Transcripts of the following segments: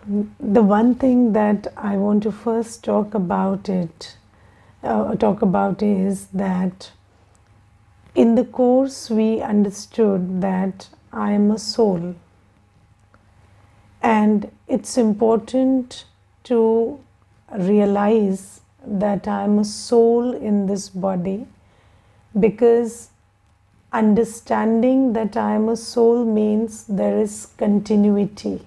The one thing that I want to first talk about is that in the course we understood that I am a soul, and it's important to realize that I am a soul in this body, because understanding that I am a soul means there is continuity.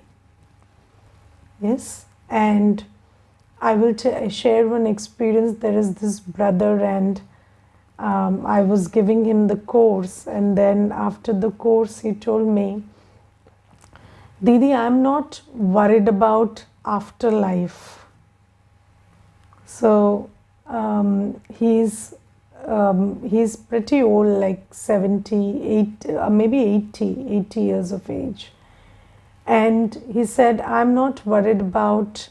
Yes, and I will share one experience. There is this brother, and I was giving him the course, and then after the course, he told me, Didi, I'm not worried about afterlife. So he's pretty old, like 78, maybe 80 years of age. And he said, I'm not worried about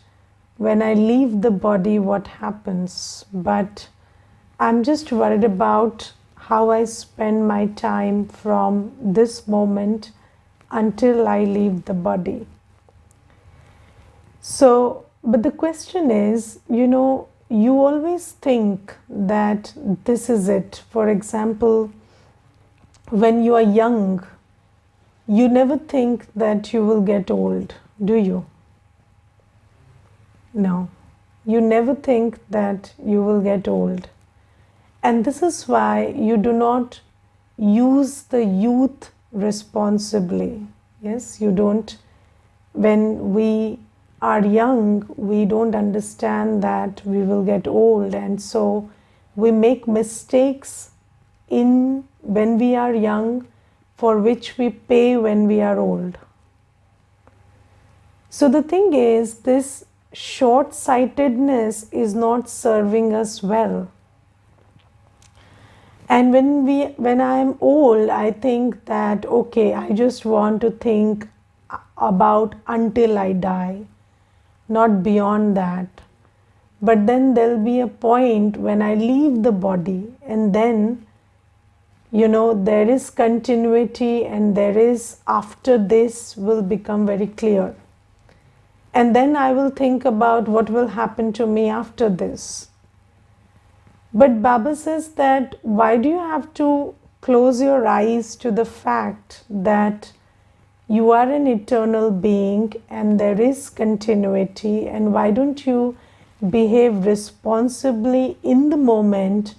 when I leave the body what happens, but I'm just worried about how I spend my time from this moment until I leave the body. So, but the question is, you always think that this is it. For example, when you are young, you never think that you will get old, do you? No, you never think that you will get old. And this is why you do not use the youth responsibly. Yes, you don't. When we are young, we don't understand that we will get old, and so we make mistakes in when we are young, for which we pay when we are old. So the thing is, this short-sightedness is not serving us well. And when I am old, I think that, okay, I just want to think about until I die, not beyond that. But then there'll be a point when I leave the body, and then there is continuity, and there is, after this will become very clear. And then I will think about what will happen to me after this. But Baba says that, why do you have to close your eyes to the fact that you are an eternal being and there is continuity, and why don't you behave responsibly in the moment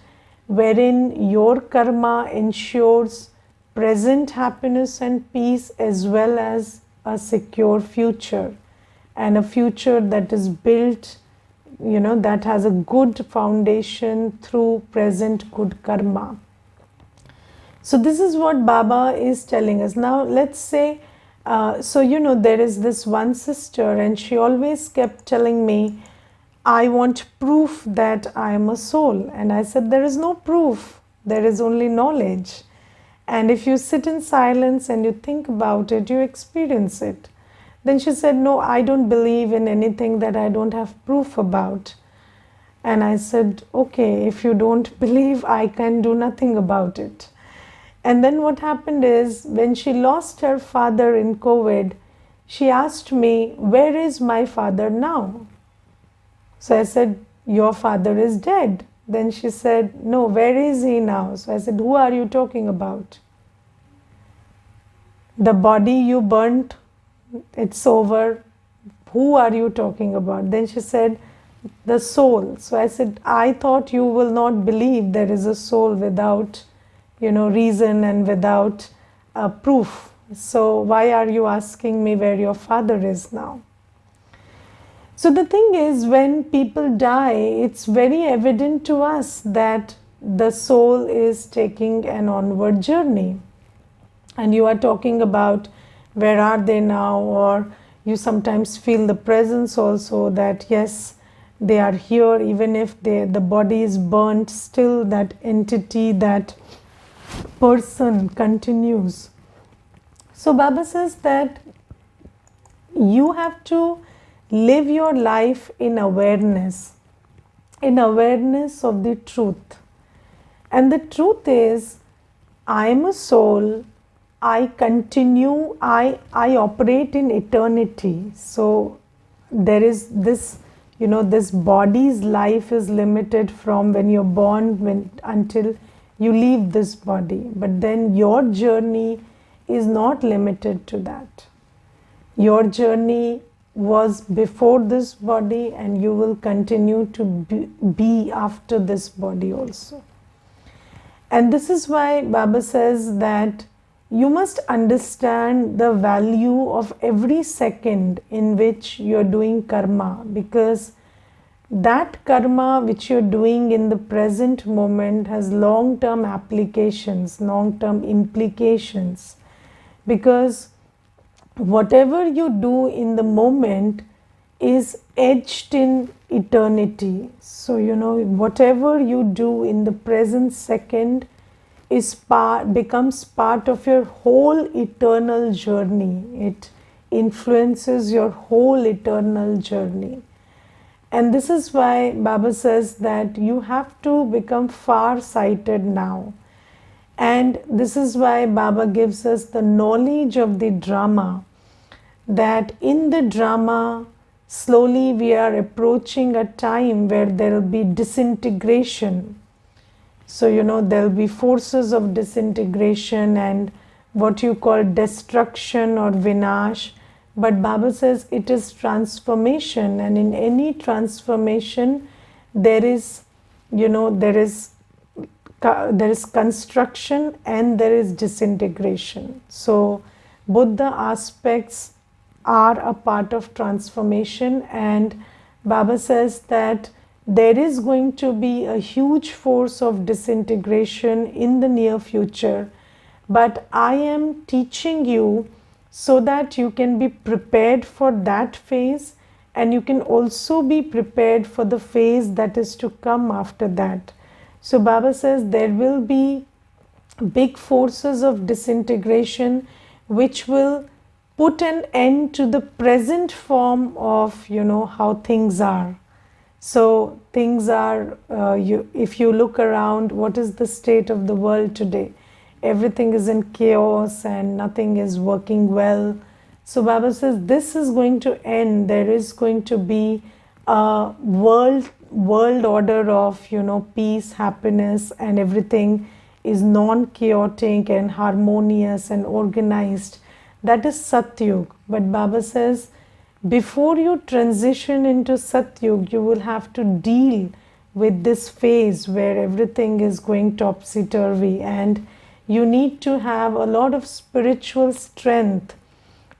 wherein your karma ensures present happiness and peace, as well as a secure future, and a future that is built, that has a good foundation through present good karma. So this is what Baba is telling us. Now let's say, there is this one sister, and she always kept telling me, I want proof that I am a soul. And I said, there is no proof, there is only knowledge. And if you sit in silence and you think about it, you experience it. Then she said, no, I don't believe in anything that I don't have proof about. And I said, okay, if you don't believe, I can do nothing about it. And then what happened is, when she lost her father in COVID, she asked me, where is my father now? So I said, your father is dead. Then she said, no, where is he now? So I said, who are you talking about? The body you burnt, it's over. Who are you talking about? Then she said, the soul. So I said, I thought you will not believe there is a soul without, reason and without proof. So why are you asking me where your father is now? So the thing is, when people die, it's very evident to us that the soul is taking an onward journey. And you are talking about where are they now, or you sometimes feel the presence also, that yes, they are here, even if the body is burnt, still that entity, that person continues. So Baba says that you have to live your life in awareness of the truth. And the truth is, I am a soul, I continue, I operate in eternity. So there is this, this body's life is limited from when you're born until you leave this body. But then your journey is not limited to that. Your journey was before this body, and you will continue to be after this body also. And this is why Baba says that you must understand the value of every second in which you're doing karma, because that karma which you're doing in the present moment has long-term applications, long-term implications, because whatever you do in the moment is etched in eternity. So, whatever you do in the present second becomes part of your whole eternal journey. It influences your whole eternal journey. And this is why Baba says that you have to become far-sighted now. And this is why Baba gives us the knowledge of the drama, that in the drama, slowly we are approaching a time where there will be disintegration. So, there will be forces of disintegration and what you call destruction or vinash. But Baba says it is transformation, and in any transformation, there is construction and there is disintegration. So both the aspects are a part of transformation, and Baba says that there is going to be a huge force of disintegration in the near future, but I am teaching you so that you can be prepared for that phase, and you can also be prepared for the phase that is to come after that. So Baba says there will be big forces of disintegration which will put an end to the present form of, how things are. So things are, if you look around, what is the state of the world today? Everything is in chaos and nothing is working well. So Baba says this is going to end. There is going to be a world order of, peace, happiness, and everything is non-chaotic and harmonious and organized. That is Satyug. But Baba says, before you transition into Satyug, you will have to deal with this phase where everything is going topsy-turvy, and you need to have a lot of spiritual strength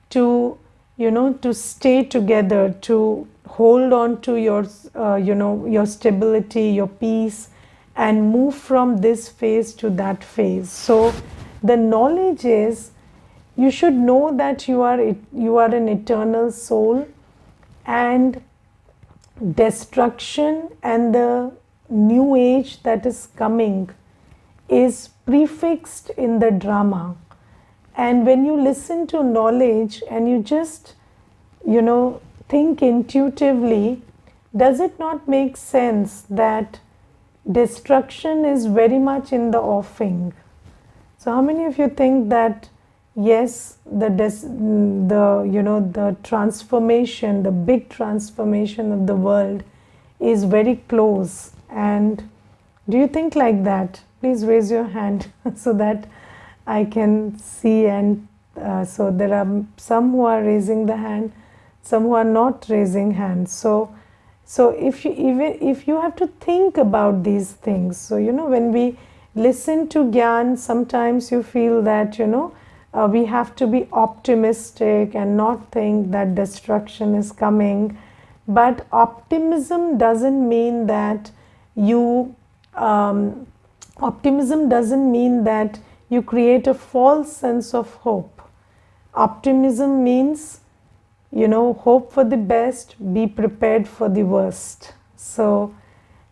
to, to stay together, to hold on to your, your stability, your peace, and move from this phase to that phase. So the knowledge is, you should know that you are an eternal soul, and destruction and the new age that is coming is prefixed in the drama. And when you listen to knowledge and you just, think intuitively, does it not make sense that destruction is very much in the offing? So how many of you think that yes, the transformation, the big transformation of the world is very close? And do you think like that? Please raise your hand so that I can see. And so there are some who are raising the hand, some who are not raising hands. So if you have to think about these things, so when we listen to Gyan, sometimes you feel that we have to be optimistic and not think that destruction is coming. But optimism doesn't mean that you create a false sense of hope. Optimism means, hope for the best, be prepared for the worst. So,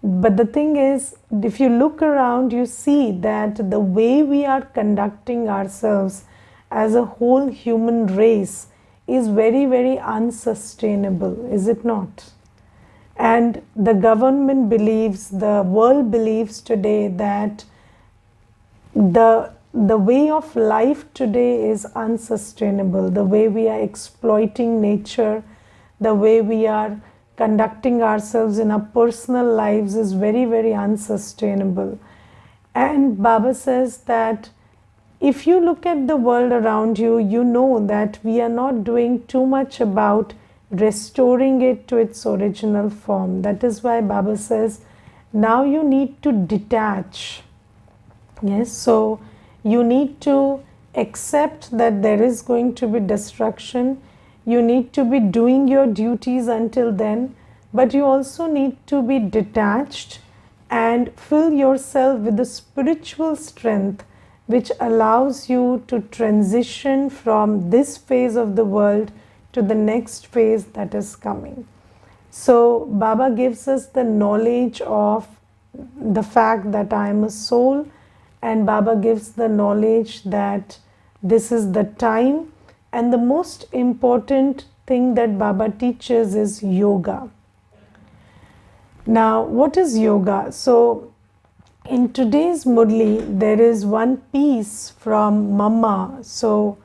but the thing is, if you look around, you see that the way we are conducting ourselves as a whole human race is very, very unsustainable, is it not? And the government believes, the world believes today that the way of life today is unsustainable. The way we are exploiting nature, the way we are conducting ourselves in our personal lives is very, very unsustainable. And Baba says that if you look at the world around you, you know that we are not doing too much about restoring it to its original form. That is why Baba says, now you need to detach. Yes, so you need to accept that there is going to be destruction. You need to be doing your duties until then, but you also need to be detached and fill yourself with the spiritual strength which allows you to transition from this phase of the world to the next phase that is coming. So Baba gives us the knowledge of the fact that I am a soul, and Baba gives the knowledge that this is the time, and the most important thing that Baba teaches is yoga. Now, what is yoga? So, in today's Murli, there is one piece from Mama. So,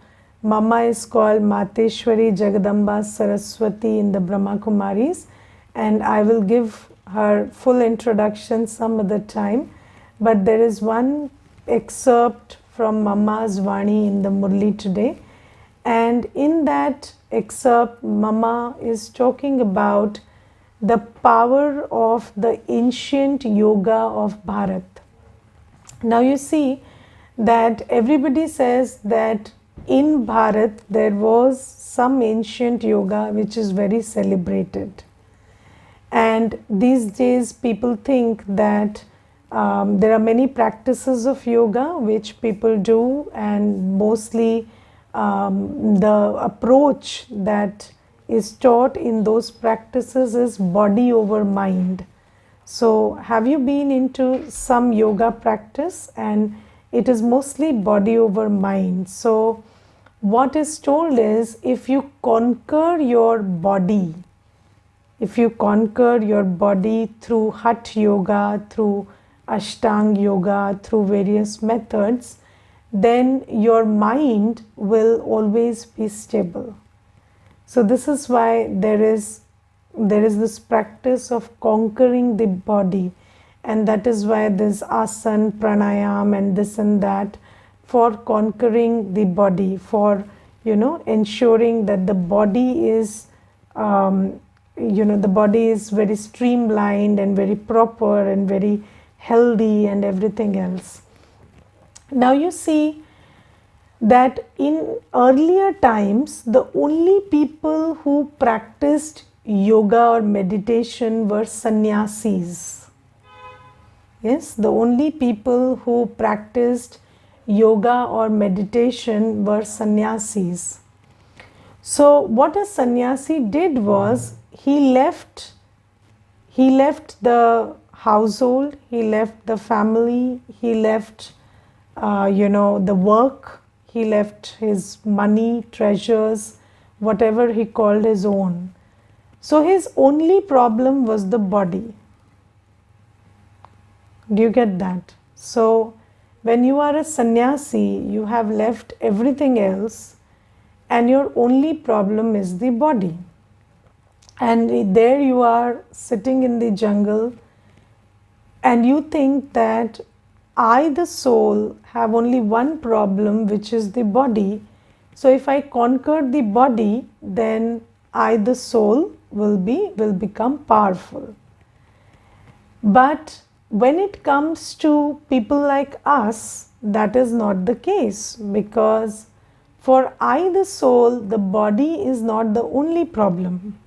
Mama is called Mateshwari Jagadamba Saraswati in the Brahma Kumaris, and I will give her full introduction some other time. But there is one excerpt from Mama's Vani in the Murli today, and in that excerpt, Mama is talking about the power of the ancient yoga of Bharat. Now you see that everybody says that in Bharat there was some ancient yoga which is very celebrated, and these days people think that there are many practices of yoga which people do, and mostly the approach that is taught in those practices is body over mind. So have you been into some yoga practice? And it is mostly body over mind. So what is told is, if you conquer your body, if you conquer your body through Hatha yoga, through Ashtanga yoga, through various methods, then your mind will always be stable. So this is why there is this practice of conquering the body, and that is why this asana, pranayam and this and that, for conquering the body, for ensuring that the body is the body is very streamlined and very proper and very healthy and everything else. Now you see that in earlier times, the only people who practiced yoga or meditation were sannyasis. Yes, the only people who practiced yoga or meditation were sannyasis. So what a sannyasi did was, he left the household, he left the family, he left the work, he left his money, treasures, whatever he called his own. So his only problem was the body. Do you get that? So when you are a sannyasi, you have left everything else, and your only problem is the body. And there you are sitting in the jungle, and you think that I, the soul, have only one problem, which is the body. So if I conquer the body, then I, the soul, will become powerful. But when it comes to people like us, that is not the case, because for I, the soul, the body is not the only problem.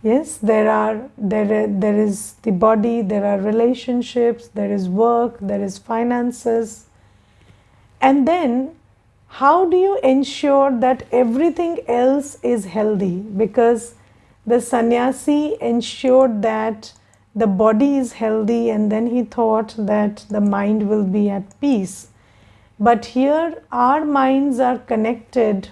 Yes, there is the body, there are relationships, there is work, there is finances. And then how do you ensure that everything else is healthy? Because the sannyasi ensured that the body is healthy, and then he thought that the mind will be at peace. But here our minds are connected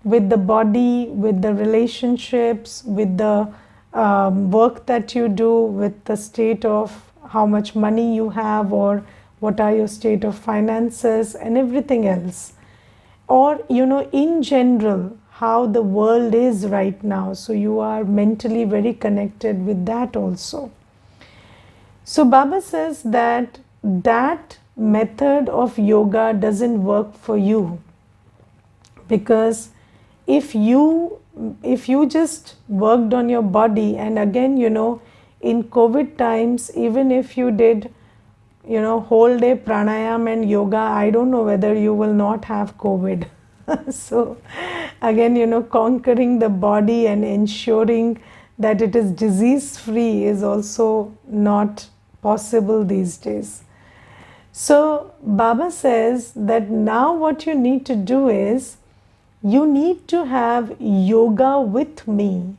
with the body, with the relationships, with the work that you do, with the state of how much money you have, or what are your state of finances and everything else. Or in general, how the world is right now. So you are mentally very connected with that also. So Baba says that that method of yoga doesn't work for you, because if you just worked on your body, and again, in COVID times, even if you did whole day pranayam and yoga, I don't know whether you will not have COVID. So again, conquering the body and ensuring that it is disease free is also not possible these days. So Baba says that now what you need to do is, you need to have yoga with me.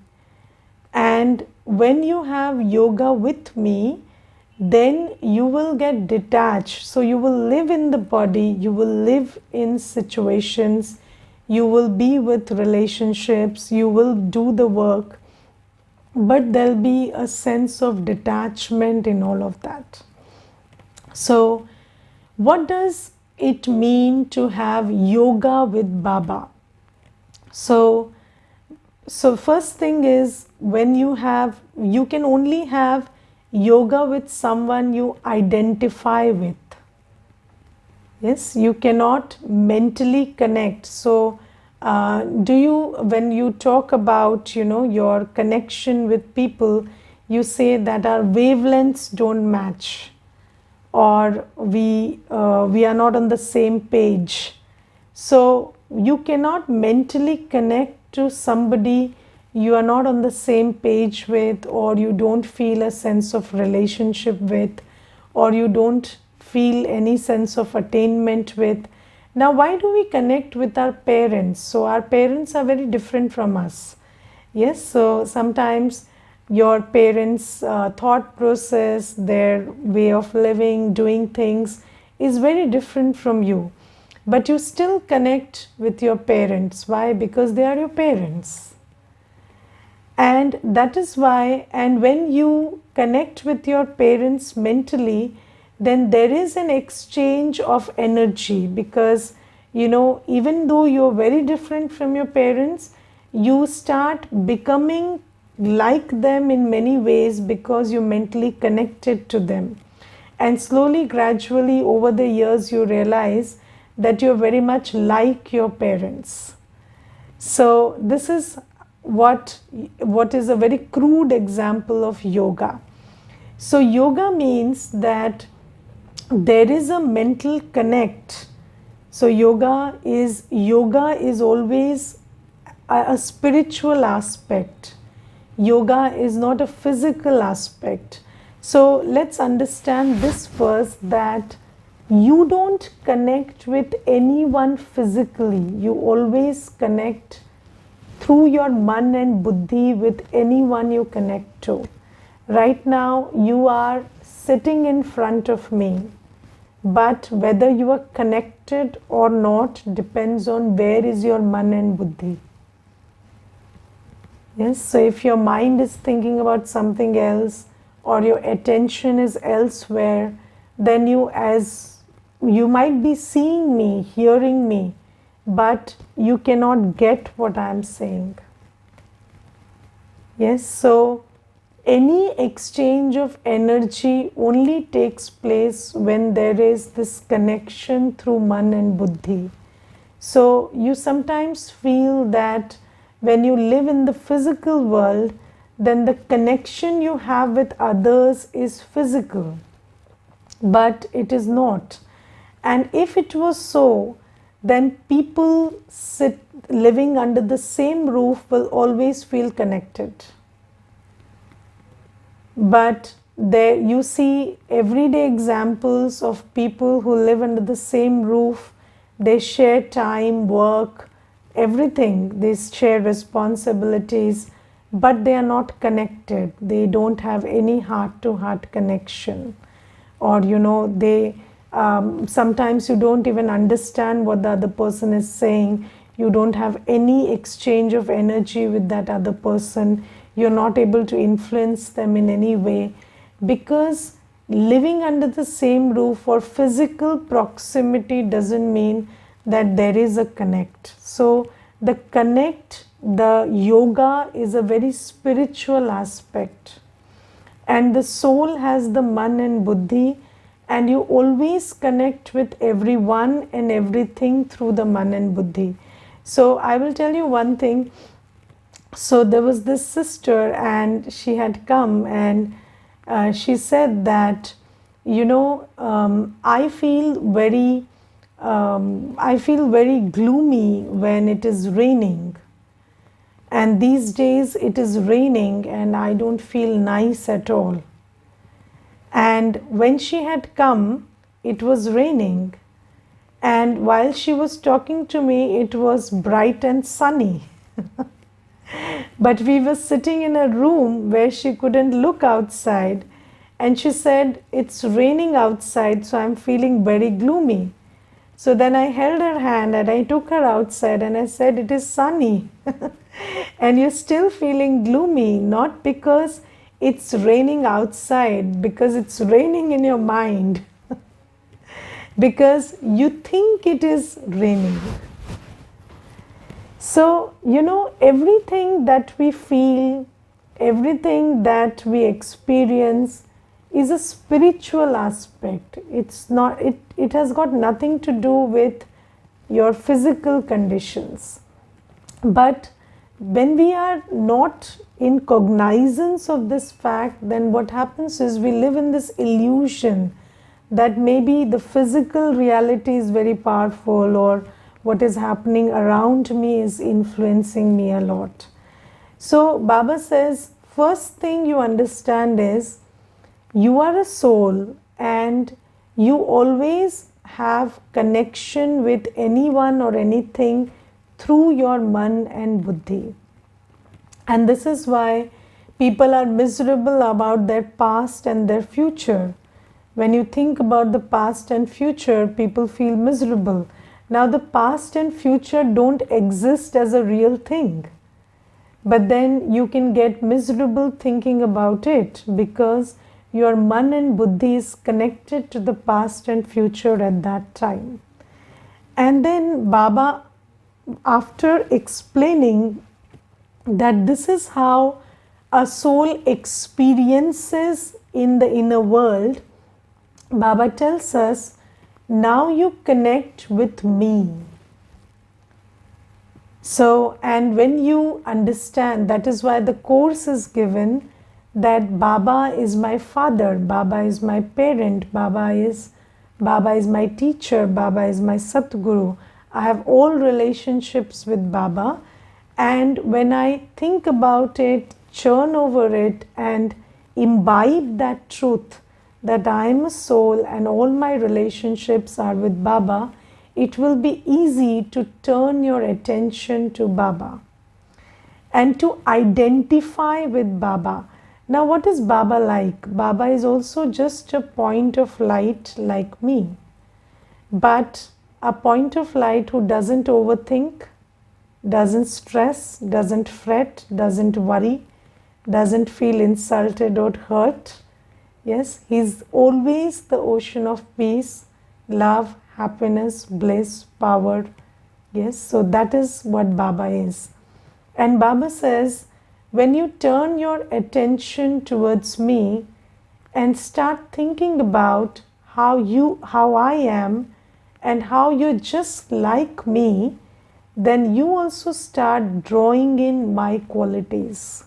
And when you have yoga with me, then you will get detached. So you will live in the body, you will live in situations, you will be with relationships, you will do the work, but there'll be a sense of detachment in all of that. So what does it mean to have yoga with Baba? So first thing is, when you can only have yoga with someone you identify with. Yes, you cannot mentally connect. So when you talk about, your connection with people, you say that our wavelengths don't match, or we are not on the same page. So you cannot mentally connect to somebody you are not on the same page with, or you don't feel a sense of relationship with, or you don't feel any sense of attainment with. Now, why do we connect with our parents? So our parents are very different from us. Yes, so sometimes your parents' thought process, their way of living, doing things is very different from you. But you still connect with your parents. Why? Because they are your parents. And that is why, and when you connect with your parents mentally, then there is an exchange of energy, because, even though you're very different from your parents, you start becoming like them in many ways, because you're mentally connected to them. And slowly, gradually, over the years, you realize that you're very much like your parents. So this is what is a very crude example of yoga. So yoga means that there is a mental connect. So yoga is always a spiritual aspect. Yoga is not a physical aspect. So let's understand this first, that you don't connect with anyone physically. You always connect through your man and buddhi with anyone you connect to. Right now, you are sitting in front of me, but whether you are connected or not depends on where is your man and buddhi. Yes, so if your mind is thinking about something else, or your attention is elsewhere, then you might be seeing me, hearing me, but you cannot get what I am saying. Yes, so any exchange of energy only takes place when there is this connection through man and buddhi. So you sometimes feel that when you live in the physical world, then the connection you have with others is physical, but it is not. And if it was so, then people living under the same roof will always feel connected. But there you see everyday examples of people who live under the same roof. They share time, work, everything. They share responsibilities, but they are not connected. They don't have any heart-to-heart connection. Or they sometimes you don't even understand what the other person is saying. You don't have any exchange of energy with that other person. You're not able to influence them in any way, because living under the same roof or physical proximity doesn't mean that there is a connect. So the connect, the yoga is a very spiritual aspect. And the soul has the man and buddhi, and you always connect with everyone and everything through the man and buddhi. So I will tell you one thing. So there was this sister, and she had come, and she said that, I feel very gloomy when it is raining. And these days it is raining and I don't feel nice at all. And when she had come, it was raining. And while she was talking to me, it was bright and sunny. But we were sitting in a room where she couldn't look outside. And she said, it's raining outside, so I'm feeling very gloomy. So then I held her hand and I took her outside and I said, it is sunny. And you're still feeling gloomy, not because it's raining outside, because it's raining in your mind. Because you think it is raining. So, everything that we feel, everything that we experience is a spiritual aspect. It's not, it has got nothing to do with your physical conditions. But when we are not in cognizance of this fact, then what happens is we live in this illusion that maybe the physical reality is very powerful, or what is happening around me is influencing me a lot. So Baba says, first thing you understand is you are a soul and you always have connection with anyone or anything through your man and buddhi. And this is why people are miserable about their past and their future. When you think about the past and future, people feel miserable. Now the past and future don't exist as a real thing. But then you can get miserable thinking about it because your man and buddhi is connected to the past and future at that time. And then Baba, after explaining that this is how a soul experiences in the inner world, Baba tells us, now you connect with me. So, and when you understand, that is why the course is given, that Baba is my father, Baba is my parent, Baba is my teacher, Baba is my Satguru. I have all relationships with Baba, and when I think about it, churn over it and imbibe that truth that I am a soul and all my relationships are with Baba, it will be easy to turn your attention to Baba and to identify with Baba. Now, what is Baba like? Baba is also just a point of light like me, but a point of light who doesn't overthink, doesn't stress, doesn't fret, doesn't worry, doesn't feel insulted or hurt. Yes, he's always the ocean of peace, love, happiness, bliss, power. Yes, so that is what Baba is. And Baba says, when you turn your attention towards me and start thinking about how I am and how you're just like me, then you also start drawing in my qualities.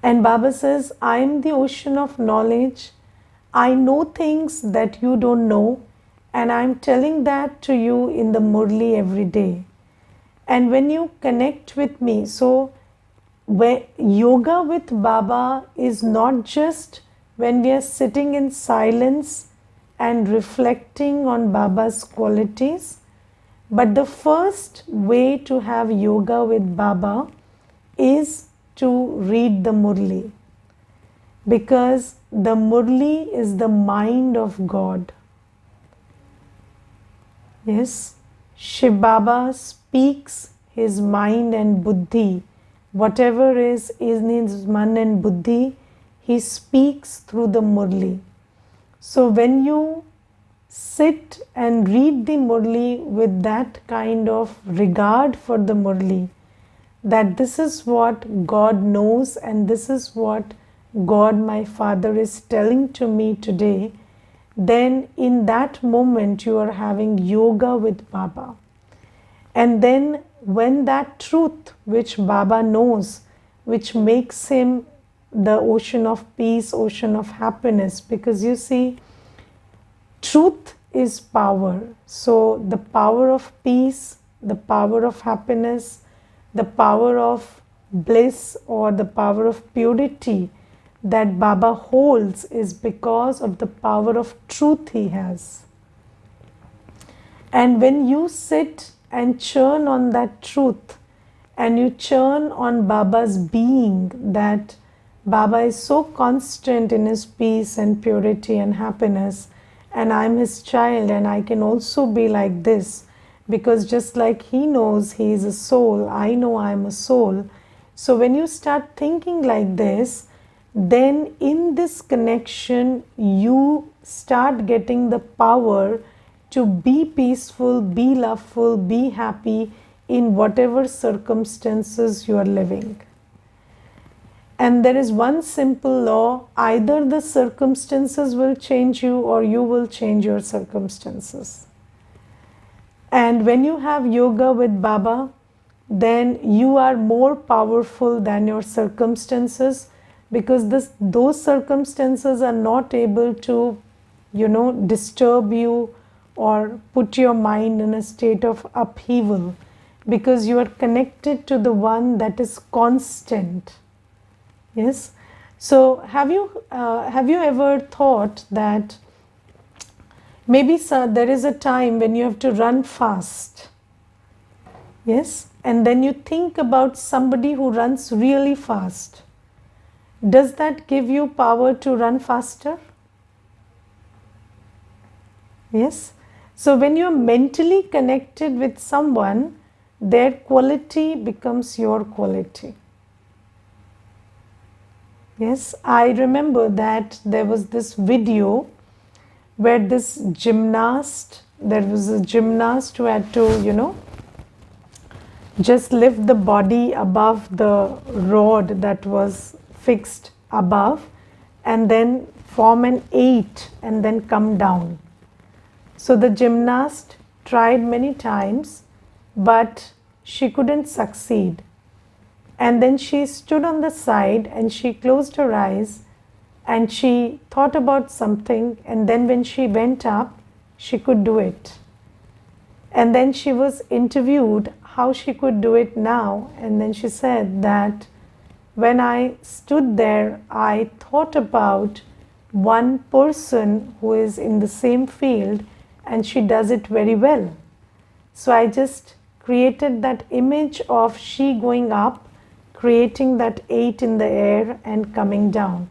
And Baba says, I am the ocean of knowledge. I know things that you don't know, and I'm telling that to you in the Murli every day. And when you connect with me, so where yoga with Baba is not just when we are sitting in silence and reflecting on Baba's qualities, but the first way to have yoga with Baba is to read the Murli, because the Murli is the mind of God. Yes, Shiv Baba speaks his mind and buddhi. Whatever is in his man and buddhi, he speaks through the Murli. So when you sit and read the Murli with that kind of regard for the Murli, that this is what God knows and this is what God, my Father, is telling to me today, then in that moment you are having yoga with Baba. And then when that truth which Baba knows, which makes him the ocean of peace, ocean of happiness, because you see, truth is power. So the power of peace, the power of happiness, the power of bliss, or the power of purity that Baba holds is because of the power of truth he has. And when you sit and churn on that truth, and you churn on Baba's being, that Baba is so constant in his peace and purity and happiness, and I'm his child and I can also be like this, because just like he knows he is a soul, I know I'm a soul. So when you start thinking like this, then in this connection you start getting the power to be peaceful, be loveful, be happy in whatever circumstances you are living. And there is one simple law: either the circumstances will change you or you will change your circumstances. And when you have yoga with Baba, then you are more powerful than your circumstances, because those circumstances are not able to, disturb you or put your mind in a state of upheaval, because you are connected to the one that is constant. Yes. So have you ever thought that maybe there is a time when you have to run fast? Yes. And then you think about somebody who runs really fast. Does that give you power to run faster? Yes. So when you're mentally connected with someone, their quality becomes your quality. Yes, I remember that there was this video where there was a gymnast who had to, just lift the body above the rod that was fixed above, and then form an 8 and then come down. So the gymnast tried many times, but she couldn't succeed. And then she stood on the side and she closed her eyes and she thought about something, and then when she went up, she could do it. And then she was interviewed how she could do it now, and then she said that when I stood there, I thought about one person who is in the same field and she does it very well. So I just created that image of she going up, creating that 8 in the air and coming down.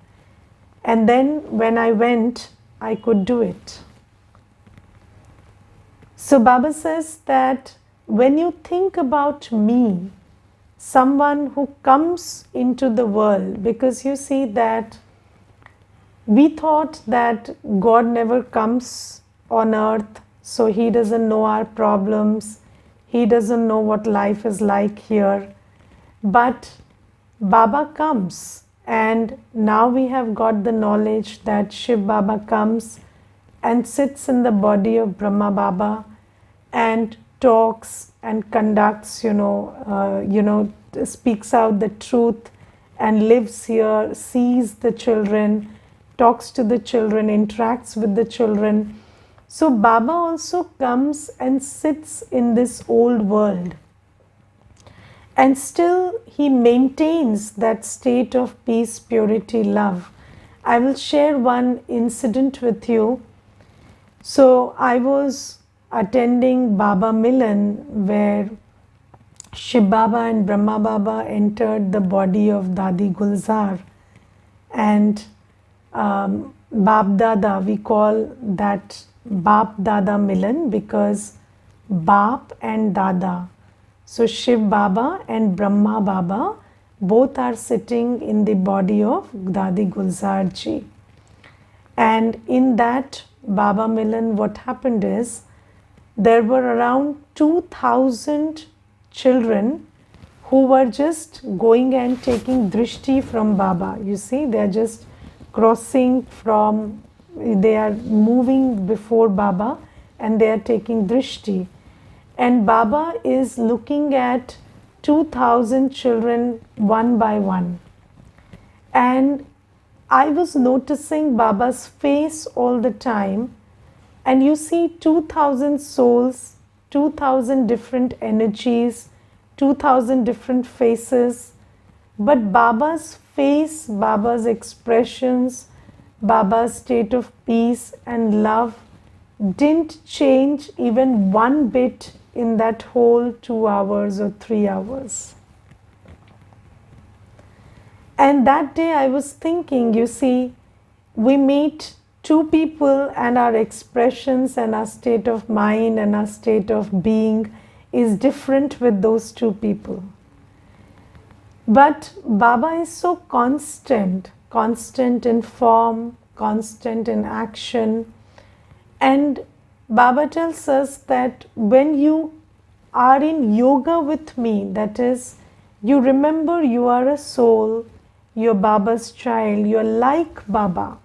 And then when I went, I could do it. So Baba says that when you think about me, someone who comes into the world, because you see that we thought that God never comes on earth, so he doesn't know our problems, he doesn't know what life is like here. But Baba comes, and now we have got the knowledge that Shiv Baba comes and sits in the body of Brahma Baba and talks and conducts, speaks out the truth and lives here, sees the children, talks to the children, interacts with the children. So Baba also comes and sits in this old world. And still he maintains that state of peace, purity, love. I will share one incident with you. So I was attending Baba Milan, where Shiv Baba and Brahma Baba entered the body of Dadi Gulzar. And Bap Dada, we call that Bap Dada Milan, because Bap and Dada. So Shiv Baba and Brahma Baba both are sitting in the body of Dadi Gulzar ji. And in that Baba Milan, what happened is there were around 2000 children who were just going and taking drishti from Baba. You see, they are just crossing from, they are moving before Baba and they are taking drishti. And Baba is looking at 2000 children one by one. And I was noticing Baba's face all the time. And you see 2000 souls, 2000 different energies, 2000 different faces. But Baba's face, Baba's expressions, Baba's state of peace and love didn't change even one bit in that whole 2 hours or 3 hours. And that day I was thinking, you see, we meet two people and our expressions and our state of mind and our state of being is different with those two people. But Baba is so constant, constant in form, constant in action. And Baba tells us that when you are in yoga with me, that is, you remember you are a soul, you're Baba's child, you're like Baba.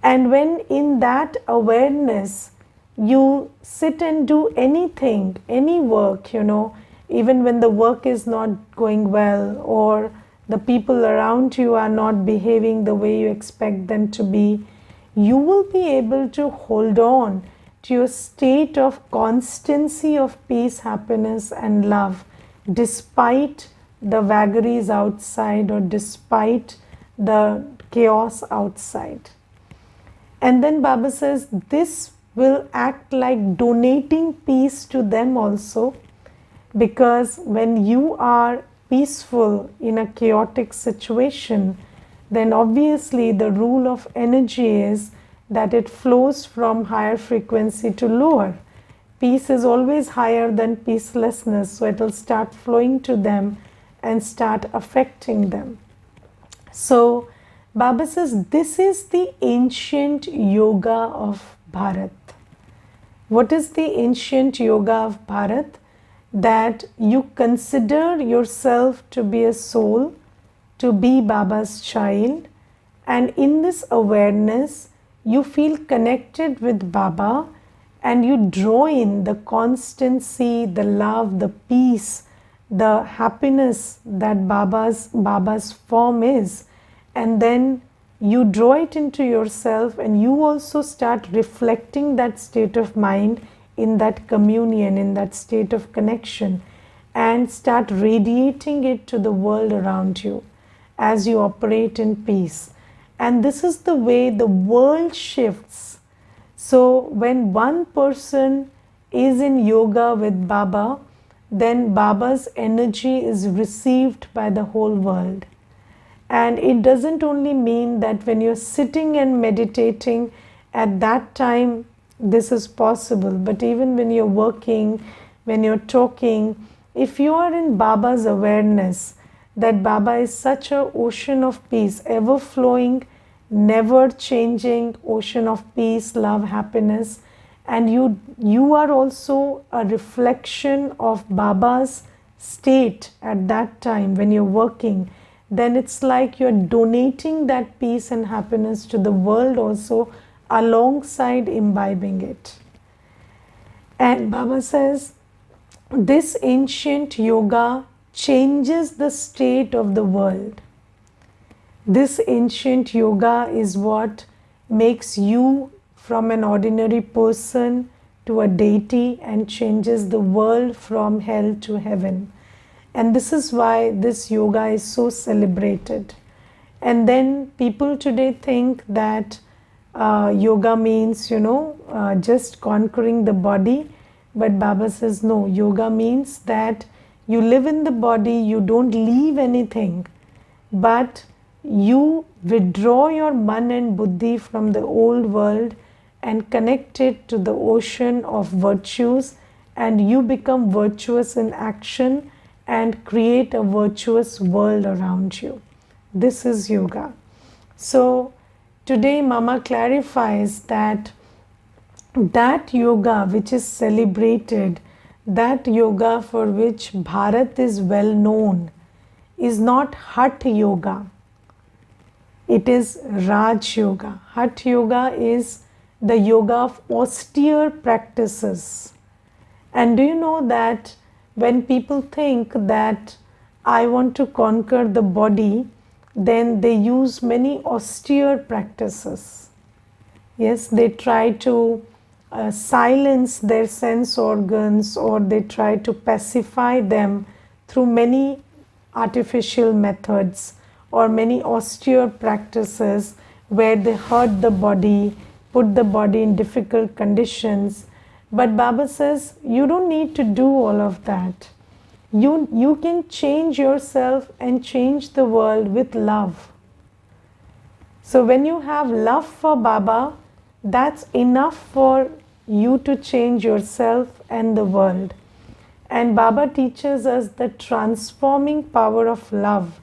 And when in that awareness, you sit and do anything, any work, even when the work is not going well or the people around you are not behaving the way you expect them to be, you will be able to hold on to your state of constancy of peace, happiness and love despite the vagaries outside or despite the chaos outside. And then Baba says this will act like donating peace to them also, because when you are peaceful in a chaotic situation, then obviously the rule of energy is that it flows from higher frequency to lower. Peace is always higher than peacelessness, so it will start flowing to them and start affecting them. So Baba says this is the ancient yoga of Bharat. What is the ancient yoga of Bharat? That you consider yourself to be a soul, to be Baba's child, and in this awareness you feel connected with Baba and you draw in the constancy, the love, the peace, the happiness that Baba's form is, and then you draw it into yourself and you also start reflecting that state of mind in that communion, in that state of connection, and start radiating it to the world around you as you operate in peace. And this is the way the world shifts. So when one person is in yoga with Baba, then Baba's energy is received by the whole world. And it doesn't only mean that when you're sitting and meditating at that time this is possible, but even when you're working, when you're talking, if you are in Baba's awareness that Baba is such an ocean of peace, ever flowing, never changing ocean of peace, love, happiness, and you are also a reflection of Baba's state at that time when you're working, then it's like you're donating that peace and happiness to the world also alongside imbibing it. And Baba says this ancient yoga changes the state of the world. This ancient yoga is what makes you from an ordinary person to a deity and changes the world from hell to heaven. And this is why this yoga is so celebrated. And then people today think that yoga means, just conquering the body. But Baba says, no, yoga means that you live in the body, you don't leave anything, but you withdraw your man and buddhi from the old world and connect it to the ocean of virtues, and you become virtuous in action and create a virtuous world around you. This is yoga. So Today, Mama clarifies that that yoga which is celebrated, that yoga for which Bharat is well known, is not Hatha Yoga. It is Raj Yoga. Hatha Yoga is the yoga of austere practices. And do you know that when people think that I want to conquer the body, then they use many austere practices. Yes, they try to silence their sense organs, or they try to pacify them through many artificial methods or many austere practices where they hurt the body, put the body in difficult conditions. But Baba says you don't need to do all of that. You can change yourself and change the world with love. So when you have love for Baba, that's enough for you to change yourself and the world. And Baba teaches us the transforming power of love.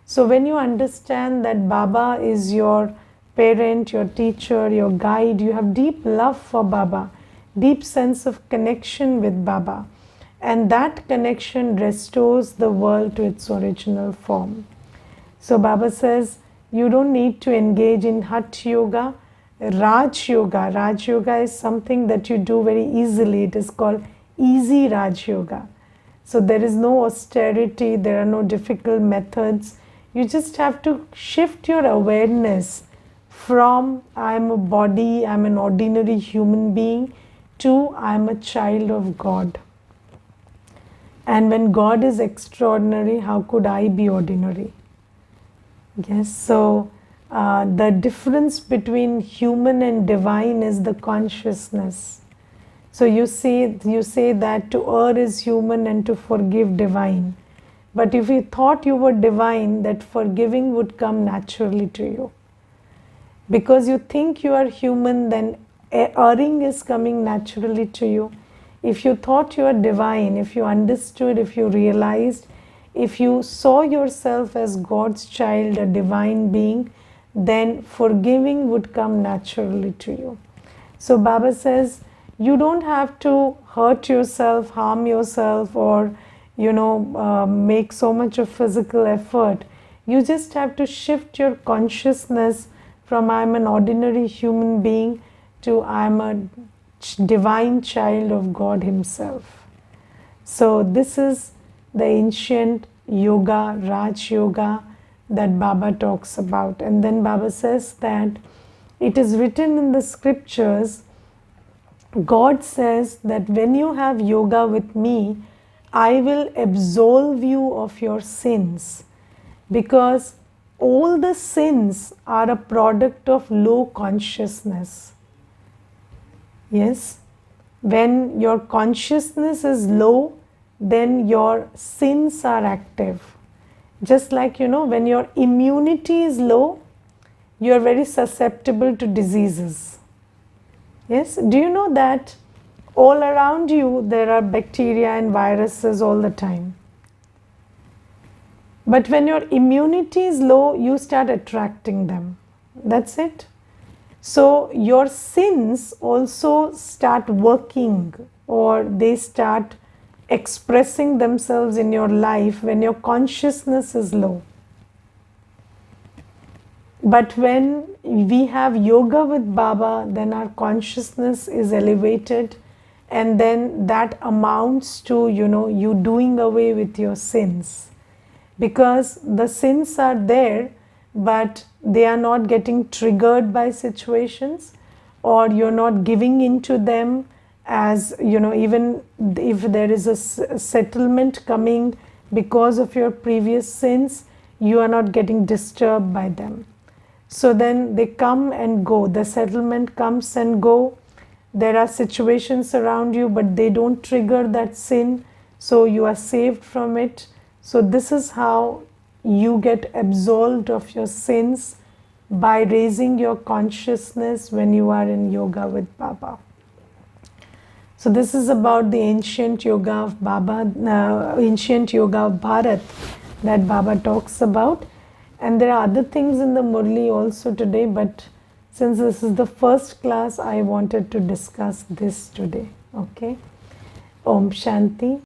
So when you understand that Baba is your parent, your teacher, your guide, you have deep love for Baba, deep sense of connection with Baba. And that connection restores the world to its original form. So Baba says, you don't need to engage in Hatha Yoga. Raj Yoga. Raj Yoga is something that you do very easily. It is called easy Raj Yoga. So there is no austerity, there are no difficult methods. You just have to shift your awareness from I am a body, I am an ordinary human being, to I am a child of God. And when God is extraordinary, how could I be ordinary? Yes, so the difference between human and divine is the consciousness. So you say that to err is human and to forgive divine. But if you thought you were divine, that forgiving would come naturally to you. Because you think you are human, then erring is coming naturally to you. If you thought you are divine, if you understood, if you realized, if you saw yourself as God's child, a divine being, then forgiving would come naturally to you. So Baba says, you don't have to hurt yourself, harm yourself, or make so much of physical effort. You just have to shift your consciousness from I'm an ordinary human being to I'm a divine child of God Himself. So this is the ancient yoga, Raj Yoga, that Baba talks about. And then Baba says that it is written in the scriptures, God says that when you have yoga with me, I will absolve you of your sins, because all the sins are a product of low consciousness. Yes, when your consciousness is low, then your sins are active. Just like, when your immunity is low, you are very susceptible to diseases. Yes, do you know that all around you there are bacteria and viruses all the time? But when your immunity is low, you start attracting them. That's it. So your sins also start working, or they start expressing themselves in your life when your consciousness is low. But when we have yoga with Baba, then our consciousness is elevated, and then that amounts to, you doing away with your sins. Because the sins are there, but they are not getting triggered by situations, or you're not giving into them as, even if there is a settlement coming because of your previous sins, you are not getting disturbed by them. So then they come and go. The settlement comes and go. There are situations around you, but they don't trigger that sin, so you are saved from it. So this is how you get absolved of your sins, by raising your consciousness when you are in yoga with Baba. So this is about the ancient yoga of Baba, ancient yoga of Bharat that Baba talks about. And there are other things in the Murli also today, but Since this is the first class, I wanted to discuss this today. Okay. Om Shanti.